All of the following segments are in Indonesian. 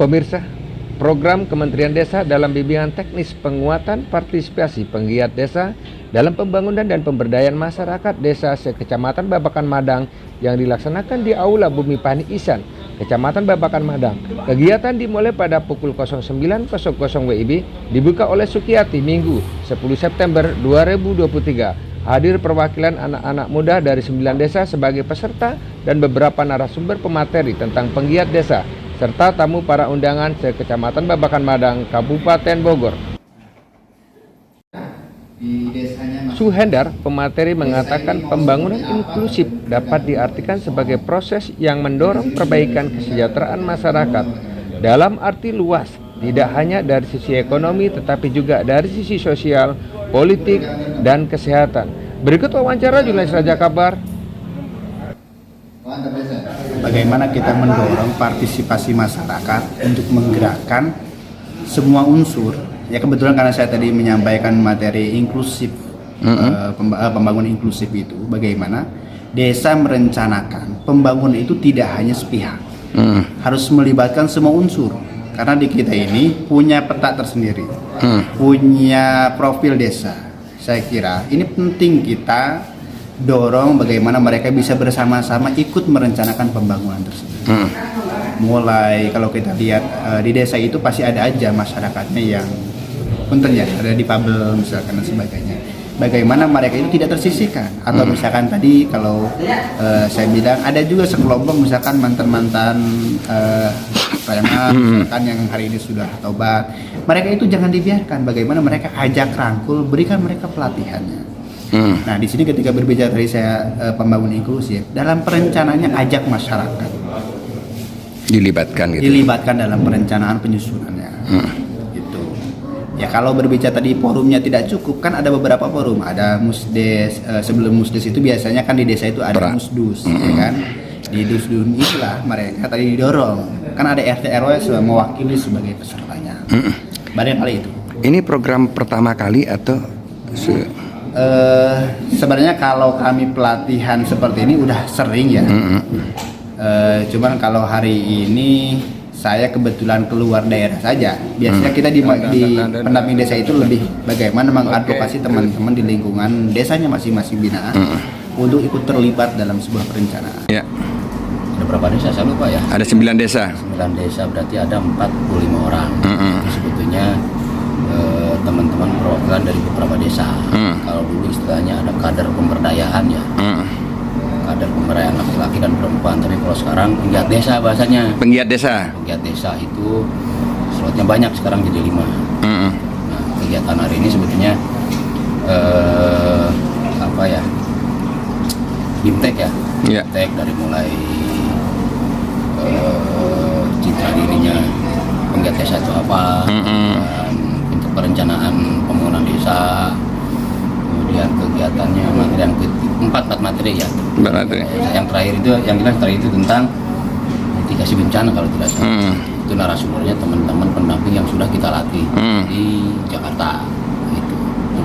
Pemirsa, program Kementerian Desa dalam bimbingan teknis penguatan partisipasi penggiat desa dalam pembangunan dan pemberdayaan masyarakat desa se-Kecamatan Babakan Madang yang dilaksanakan di Aula Bumi Pani Isan, Kecamatan Babakan Madang. Kegiatan dimulai pada pukul 09.00 WIB, dibuka oleh Sukiyati Minggu 10 September 2023. Hadir perwakilan anak-anak muda dari 9 desa sebagai peserta dan beberapa narasumber pemateri tentang penggiat desa, serta tamu para undangan se-Kecamatan Babakan Madang, Kabupaten Bogor. Suhendar, pemateri, mengatakan pembangunan inklusif dapat diartikan sebagai proses yang mendorong perbaikan kesejahteraan masyarakat dalam arti luas, tidak hanya dari sisi ekonomi tetapi juga dari sisi sosial, politik, dan kesehatan. Berikut wawancara jurnalis Raja Kabar. Bagaimana kita mendorong partisipasi masyarakat untuk menggerakkan semua unsur. Ya kebetulan karena saya tadi menyampaikan materi inklusif, pembangunan inklusif itu, bagaimana desa merencanakan pembangunan itu tidak hanya sepihak, harus melibatkan semua unsur. Karena di kita ini punya peta tersendiri, punya profil desa. Saya kira ini penting kita dorong bagaimana mereka bisa bersama-sama ikut merencanakan pembangunan tersebut. Mulai kalau kita lihat di desa itu pasti ada aja masyarakatnya yang punten ya, ada difabel misalkan dan sebagainya. Bagaimana mereka itu tidak tersisihkan, atau misalkan tadi kalau saya bilang ada juga sekelompok misalkan mantan-mantan preman misalkan yang hari ini sudah taubat, mereka itu jangan dibiarkan. Bagaimana mereka ajak rangkul, berikan mereka pelatihannya. Nah di sini ketika berbicara dari saya pembangunan inklusif, dalam perencanaannya ajak masyarakat Dilibatkan gitu. Dilibatkan dalam perencanaan penyusunannya. Gitu. Ya kalau berbicara tadi forumnya tidak cukup, kan ada beberapa forum, ada musdes, sebelum musdes itu biasanya kan di desa itu ada musdus, ya kan? Di dusdun itulah mereka tadi didorong, kan ada RT RW mewakili sebagai pesertanya. Barangkali itu. Ini program pertama kali atau sebenarnya kalau kami pelatihan seperti ini udah sering ya. Cuman kalau hari ini saya kebetulan keluar daerah saja. Biasanya kita di pendamping desa itu lebih bagaimana mengadvokasi teman-teman di lingkungan desanya masing-masing binaan untuk ikut terlibat dalam sebuah perencanaan. Ya. Ada berapa desa saya lupa ya? Ada 9 desa. 9 desa berarti ada 45 orang. Sebetulnya teman-teman perwakilan dari beberapa desa. Kalau dulu istilahnya ada kader pemberdayaan ya. Kader pemberdayaan laki-laki dan perempuan, tapi kalau sekarang penggiat desa bahasanya. Penggiat desa. Penggiat desa itu slotnya banyak, sekarang jadi 5. Nah, kegiatan hari ini sebetulnya apa ya? Bimtek ya. Bimtek dari mulai citra dirinya penggiat desa itu apa, dan untuk perencanaan pembangunan desa, kemudian kegiatannya materi yang empat materi ya. Yang terakhir itu, yang jelas terakhir itu tentang mitigasi bencana kalau tidak salah. Itu narasumbernya teman-teman pendamping yang sudah kita latih di Jakarta. Itu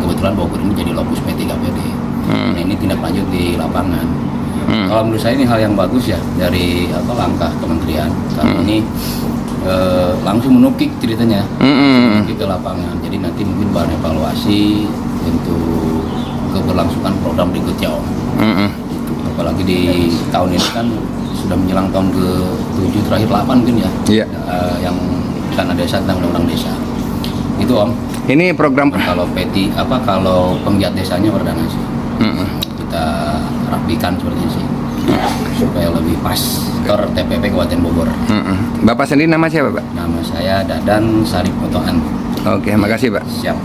kebetulan Bogor ini jadi lokus P3PD. Nah ini tindak lanjut di lapangan. Kalau menurut saya ini hal yang bagus ya dari langkah kementerian. Karena ini langsung menukik ceritanya ke lapangan. Jadi nanti mungkin bahan evaluasi untuk keberlangsungan program berikutnya Om. Apalagi di tahun ini kan sudah menjelang tahun ke-7 terakhir 8 mungkin ya. Yang dana desa tentang undang-undang desa. Itu Om. Ini program kalau kalau penggiat desanya perdana sih. Kita rapikan seperti ini sih. Supaya lebih pas Tor TPP Kabupaten Bogor. Bapak sendiri nama siapa Pak? Nama saya Dadan Sarip Otoan. Oke, makasih Pak. Siap.